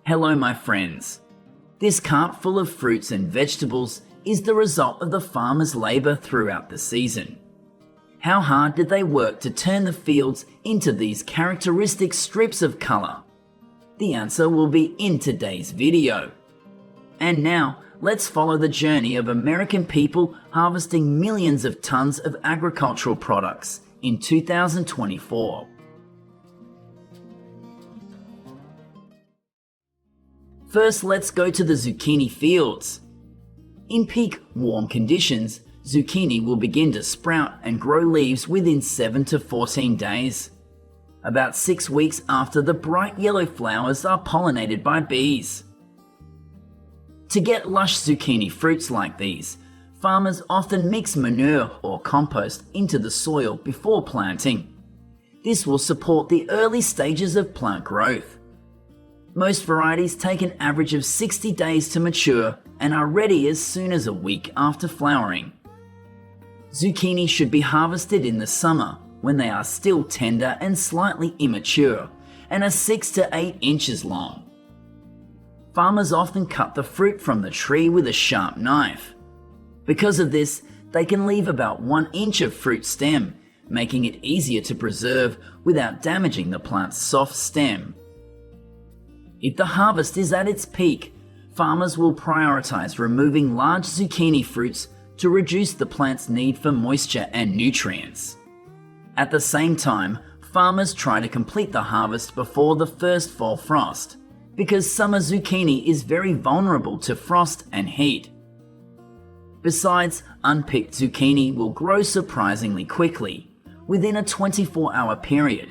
Hello my friends. This cart full of fruits and vegetables is the result of the farmer's labour throughout the season. How hard did they work to turn the fields into these characteristic strips of colour? The answer will be in today's video. And now, let's follow the journey of American people harvesting millions of tons of agricultural products in 2024. First, let's go to the zucchini fields. In peak warm conditions, zucchini will begin to sprout and grow leaves within 7 to 14 days. About 6 weeks after the bright yellow flowers are pollinated by bees. To get lush zucchini fruits like these, farmers often mix manure or compost into the soil before planting. This will support the early stages of plant growth. Most varieties take an average of 60 days to mature and are ready as soon as a week after flowering. Zucchini should be harvested in the summer when they are still tender and slightly immature and are 6 to 8 inches long. Farmers often cut the fruit from the tree with a sharp knife. Because of this, they can leave about 1 inch of fruit stem, making it easier to preserve without damaging the plant's soft stem. If the harvest is at its peak, farmers will prioritize removing large zucchini fruits to reduce the plant's need for moisture and nutrients. At the same time, farmers try to complete the harvest before the first fall frost, because summer zucchini is very vulnerable to frost and heat. Besides, unpicked zucchini will grow surprisingly quickly, within a 24-hour period.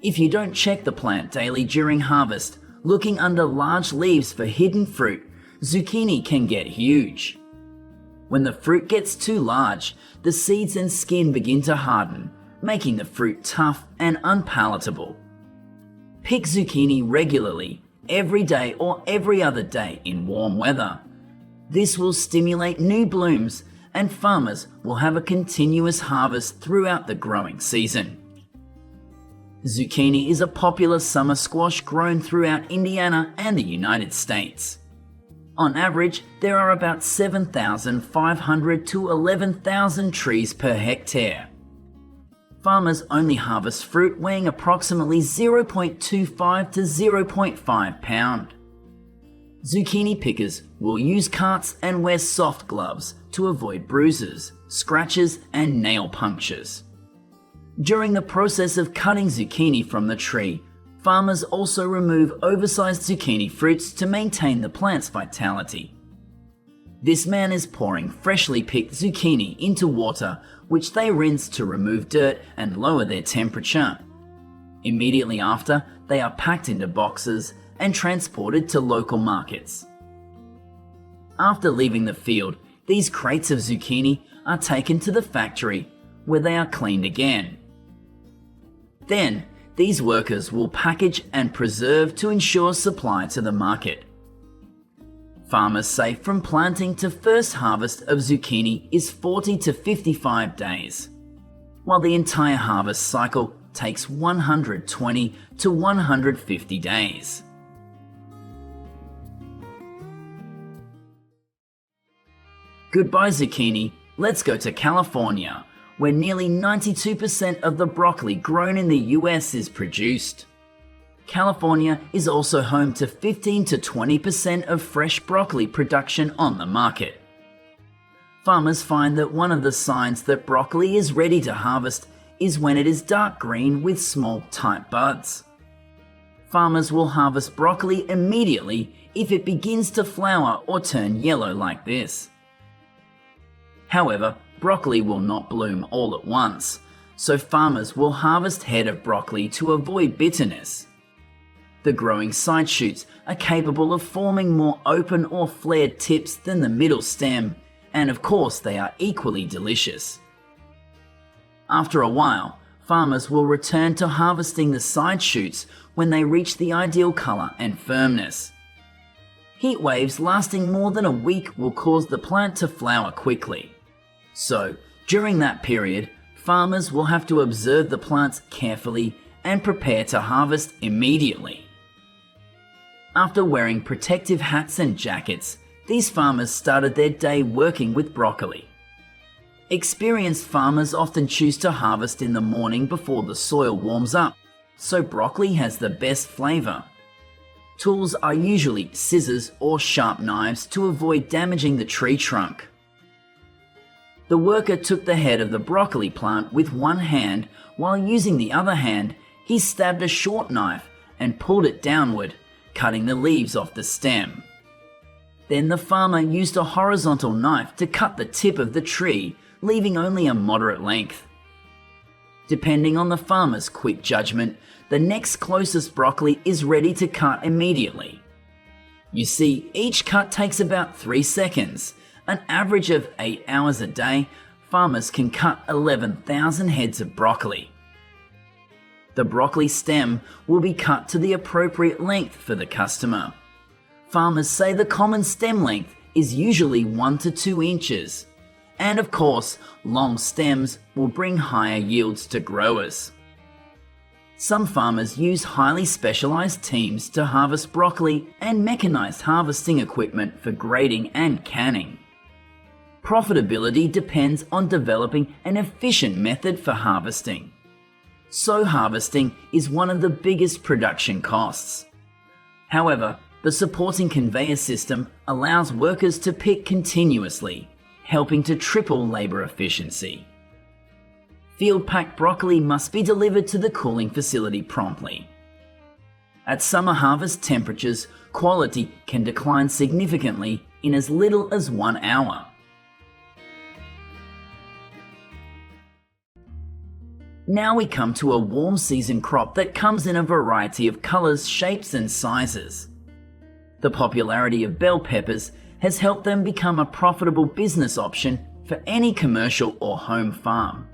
If you don't check the plant daily during harvest, looking under large leaves for hidden fruit, zucchini can get huge. When the fruit gets too large, the seeds and skin begin to harden, making the fruit tough and unpalatable. Pick zucchini regularly, every day or every other day in warm weather. This will stimulate new blooms and farmers will have a continuous harvest throughout the growing season. Zucchini is a popular summer squash grown throughout Indiana and the United States. On average, there are about 7,500 to 11,000 trees per hectare. Farmers only harvest fruit weighing approximately 0.25 to 0.5 pound. Zucchini pickers will use carts and wear soft gloves to avoid bruises, scratches, and nail punctures. During the process of cutting zucchini from the tree, farmers also remove oversized zucchini fruits to maintain the plant's vitality. This man is pouring freshly picked zucchini into water, which they rinse to remove dirt and lower their temperature. Immediately after, they are packed into boxes and transported to local markets. After leaving the field, these crates of zucchini are taken to the factory, where they are cleaned again. Then, these workers will package and preserve to ensure supply to the market. Farmers say from planting to first harvest of zucchini is 40 to 55 days, while the entire harvest cycle takes 120 to 150 days. Goodbye zucchini, let's go to California, where nearly 92% of the broccoli grown in the US is produced. California is also home to 15 to 20% of fresh broccoli production on the market. Farmers find that one of the signs that broccoli is ready to harvest is when it is dark green with small, tight buds. Farmers will harvest broccoli immediately if it begins to flower or turn yellow like this. However, broccoli will not bloom all at once, so farmers will harvest head of broccoli to avoid bitterness. The growing side shoots are capable of forming more open or flared tips than the middle stem, and of course they are equally delicious. After a while, farmers will return to harvesting the side shoots when they reach the ideal color and firmness. Heat waves lasting more than a week will cause the plant to flower quickly. So, during that period, farmers will have to observe the plants carefully and prepare to harvest immediately. After wearing protective hats and jackets, these farmers started their day working with broccoli. Experienced farmers often choose to harvest in the morning before the soil warms up, so broccoli has the best flavor. Tools are usually scissors or sharp knives to avoid damaging the tree trunk. The worker took the head of the broccoli plant with one hand, while using the other hand, he stabbed a short knife and pulled it downward, cutting the leaves off the stem. Then the farmer used a horizontal knife to cut the tip of the tree, leaving only a moderate length. Depending on the farmer's quick judgment, the next closest broccoli is ready to cut immediately. You see, each cut takes about 3 seconds. An average of 8 hours a day, farmers can cut 11,000 heads of broccoli. The broccoli stem will be cut to the appropriate length for the customer. Farmers say the common stem length is usually 1 to 2 inches. And of course, long stems will bring higher yields to growers. Some farmers use highly specialized teams to harvest broccoli and mechanized harvesting equipment for grading and canning. Profitability depends on developing an efficient method for harvesting. Sow harvesting is one of the biggest production costs. However, the supporting conveyor system allows workers to pick continuously, helping to triple labor efficiency. Field-packed broccoli must be delivered to the cooling facility promptly. At summer harvest temperatures, quality can decline significantly in as little as 1 hour. Now we come to a warm season crop that comes in a variety of colors, shapes and sizes. The popularity of bell peppers has helped them become a profitable business option for any commercial or home farm.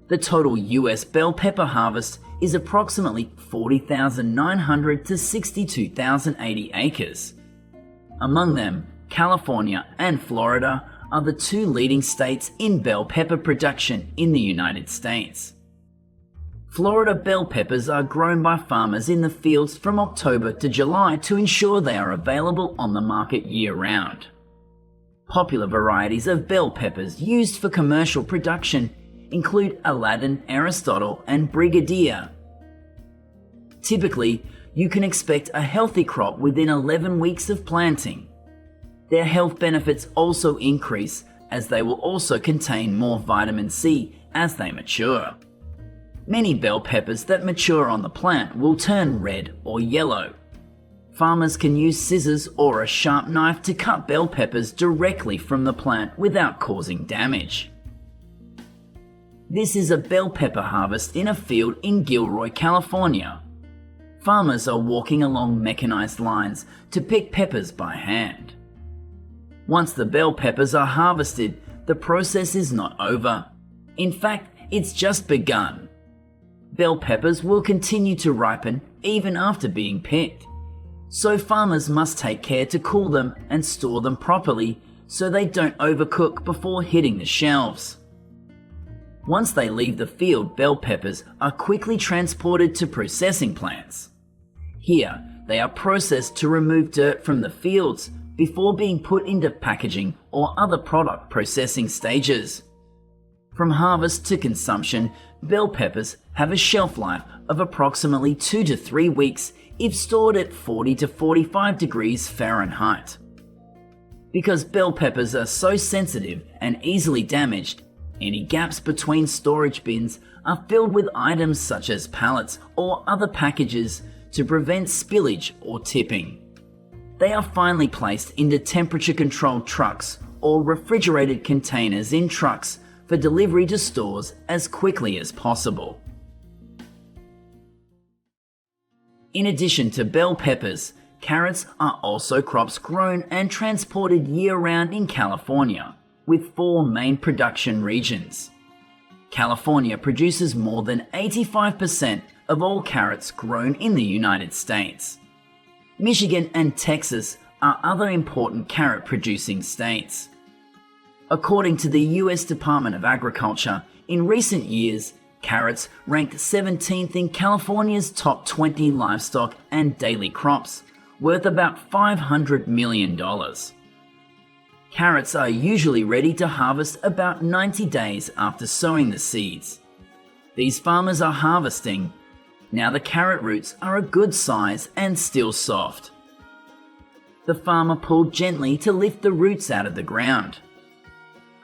The total US bell pepper harvest is approximately 40,900 to 62,080 acres. Among them, California and Florida are the 2 leading states in bell pepper production in the United States. Florida bell peppers are grown by farmers in the fields from October to July to ensure they are available on the market year-round. Popular varieties of bell peppers used for commercial production include Aladdin, Aristotle, and Brigadier. Typically, you can expect a healthy crop within 11 weeks of planting. Their health benefits also increase as they will also contain more vitamin C as they mature. Many bell peppers that mature on the plant will turn red or yellow. Farmers can use scissors or a sharp knife to cut bell peppers directly from the plant without causing damage. This is a bell pepper harvest in a field in Gilroy, California. Farmers are walking along mechanized lines to pick peppers by hand. Once the bell peppers are harvested, the process is not over. In fact, it's just begun. Bell peppers will continue to ripen even after being picked. So farmers must take care to cool them and store them properly so they don't overcook before hitting the shelves. Once they leave the field, bell peppers are quickly transported to processing plants. Here, they are processed to remove dirt from the fields before being put into packaging or other product processing stages. From harvest to consumption, bell peppers have a shelf life of approximately 2 to 3 weeks if stored at 40 to 45 degrees Fahrenheit. Because bell peppers are so sensitive and easily damaged, any gaps between storage bins are filled with items such as pallets or other packages to prevent spillage or tipping. They are finally placed into temperature-controlled trucks or refrigerated containers in trucks for delivery to stores as quickly as possible. In addition to bell peppers, carrots are also crops grown and transported year-round in California, with 4 main production regions. California produces more than 85% of all carrots grown in the United States. Michigan and Texas are other important carrot-producing states. According to the US Department of Agriculture, in recent years, carrots ranked 17th in California's top 20 livestock and daily crops, worth about $500 million. Carrots are usually ready to harvest about 90 days after sowing the seeds. These farmers are harvesting. Now the carrot roots are a good size and still soft. The farmer pulled gently to lift the roots out of the ground.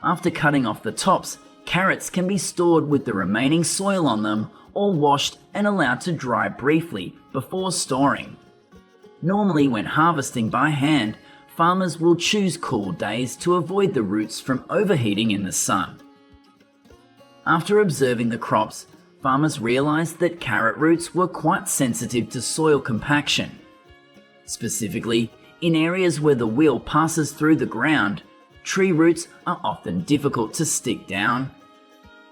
After cutting off the tops, carrots can be stored with the remaining soil on them or washed and allowed to dry briefly before storing. Normally when harvesting by hand, farmers will choose cool days to avoid the roots from overheating in the sun. After observing the crops, farmers realized that carrot roots were quite sensitive to soil compaction. Specifically, in areas where the wheel passes through the ground, tree roots are often difficult to stick down.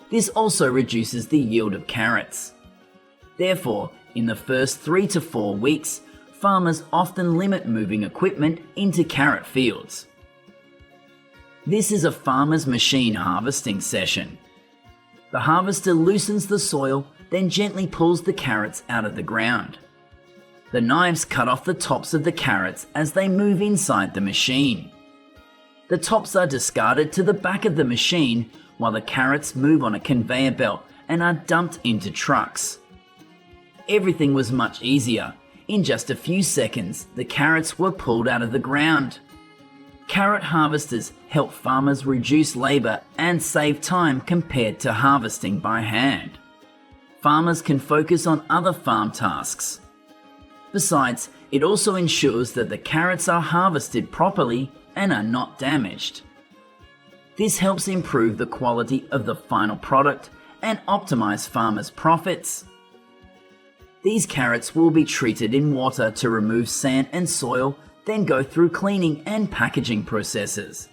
This also reduces the yield of carrots. Therefore, in the first 3 to 4 weeks, farmers often limit moving equipment into carrot fields. This is a farmer's machine harvesting session. The harvester loosens the soil, then gently pulls the carrots out of the ground. The knives cut off the tops of the carrots as they move inside the machine. The tops are discarded to the back of the machine while the carrots move on a conveyor belt and are dumped into trucks. Everything was much easier. In just a few seconds, the carrots were pulled out of the ground. Carrot harvesters help farmers reduce labor and save time compared to harvesting by hand. Farmers can focus on other farm tasks. Besides, it also ensures that the carrots are harvested properly and are not damaged. This helps improve the quality of the final product and optimize farmers' profits. These carrots will be treated in water to remove sand and soil, then go through cleaning and packaging processes.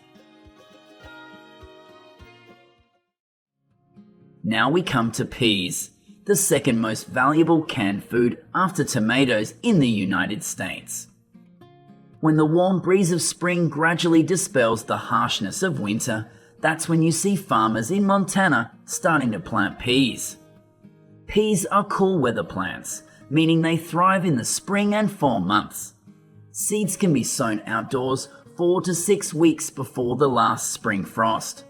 Now we come to peas, the second most valuable canned food after tomatoes in the United States. When the warm breeze of spring gradually dispels the harshness of winter, that's when you see farmers in Montana starting to plant peas. Peas are cool weather plants, meaning they thrive in the spring and fall months. Seeds can be sown outdoors 4 to 6 weeks before the last spring frost.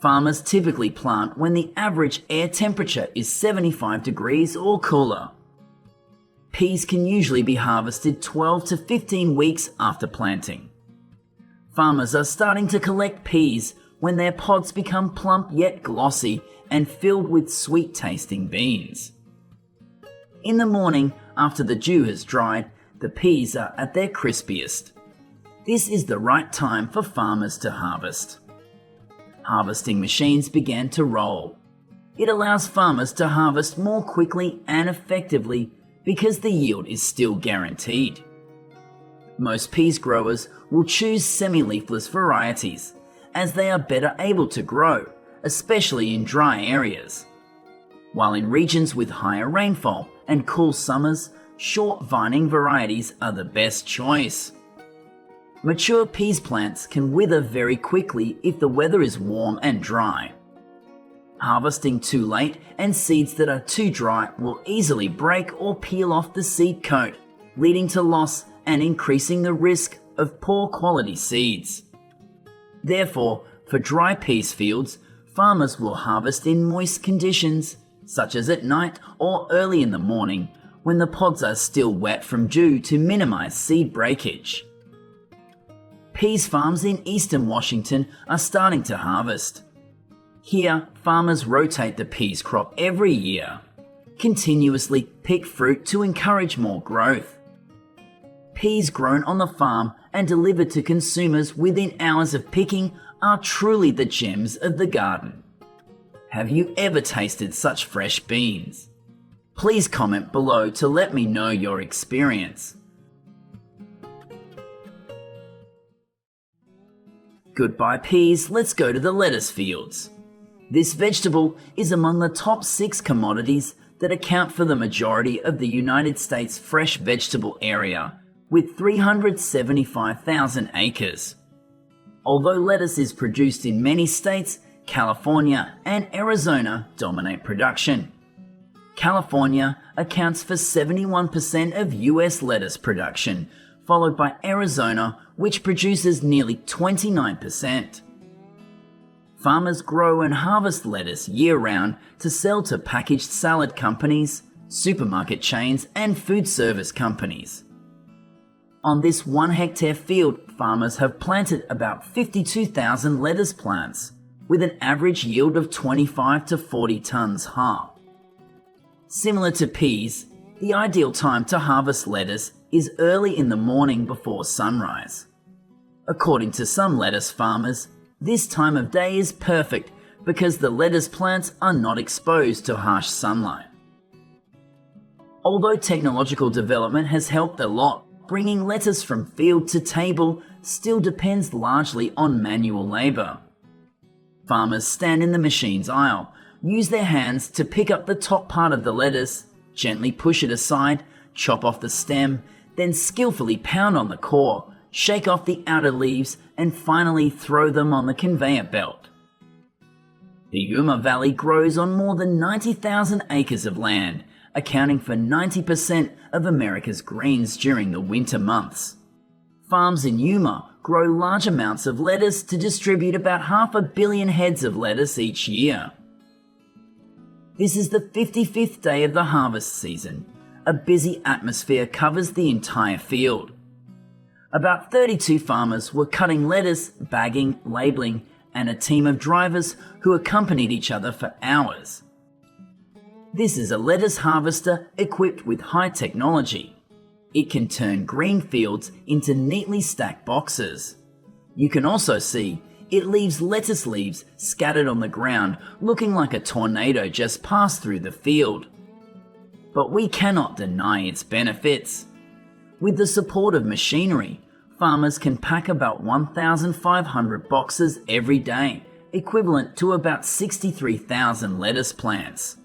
Farmers typically plant when the average air temperature is 75 degrees or cooler. Peas can usually be harvested 12 to 15 weeks after planting. Farmers are starting to collect peas when their pods become plump yet glossy and filled with sweet-tasting beans. In the morning, after the dew has dried, the peas are at their crispiest. This is the right time for farmers to harvest. Harvesting machines began to roll. It allows farmers to harvest more quickly and effectively because the yield is still guaranteed. Most peas growers will choose semi-leafless varieties, as they are better able to grow, especially in dry areas. While in regions with higher rainfall and cool summers, short vining varieties are the best choice. Mature peas plants can wither very quickly if the weather is warm and dry. Harvesting too late and seeds that are too dry will easily break or peel off the seed coat, leading to loss and increasing the risk of poor quality seeds. Therefore, for dry peas fields, farmers will harvest in moist conditions, such as at night or early in the morning, when the pods are still wet from dew to minimize seed breakage. Peas farms in eastern Washington are starting to harvest. Here, farmers rotate the peas crop every year, continuously pick fruit to encourage more growth. Peas grown on the farm and delivered to consumers within hours of picking are truly the gems of the garden. Have you ever tasted such fresh beans? Please comment below to let me know your experience. Goodbye peas, let's go to the lettuce fields. This vegetable is among the top 6 commodities that account for the majority of the United States fresh vegetable area, with 375,000 acres. Although lettuce is produced in many states, California and Arizona dominate production. California accounts for 71% of US lettuce production, followed by Arizona, which produces nearly 29%. Farmers grow and harvest lettuce year-round to sell to packaged salad companies, supermarket chains, and food service companies. On this 1-hectare field, farmers have planted about 52,000 lettuce plants, with an average yield of 25 to 40 tons half. Similar to peas, the ideal time to harvest lettuce is early in the morning before sunrise. According to some lettuce farmers, this time of day is perfect because the lettuce plants are not exposed to harsh sunlight. Although technological development has helped a lot, bringing lettuce from field to table still depends largely on manual labor. Farmers stand in the machine's aisle, use their hands to pick up the top part of the lettuce, gently push it aside, chop off the stem, then skillfully pound on the core, shake off the outer leaves, and finally throw them on the conveyor belt. The Yuma Valley grows on more than 90,000 acres of land, accounting for 90% of America's greens during the winter months. Farms in Yuma grow large amounts of lettuce to distribute about 500 million heads of lettuce each year. This is the 55th day of the harvest season. A busy atmosphere covers the entire field. About 32 farmers were cutting lettuce, bagging, labeling, and a team of drivers who accompanied each other for hours. This is a lettuce harvester equipped with high technology. It can turn green fields into neatly stacked boxes. You can also see it leaves lettuce leaves scattered on the ground, looking like a tornado just passed through the field. But we cannot deny its benefits. With the support of machinery, farmers can pack about 1,500 boxes every day, equivalent to about 63,000 lettuce plants.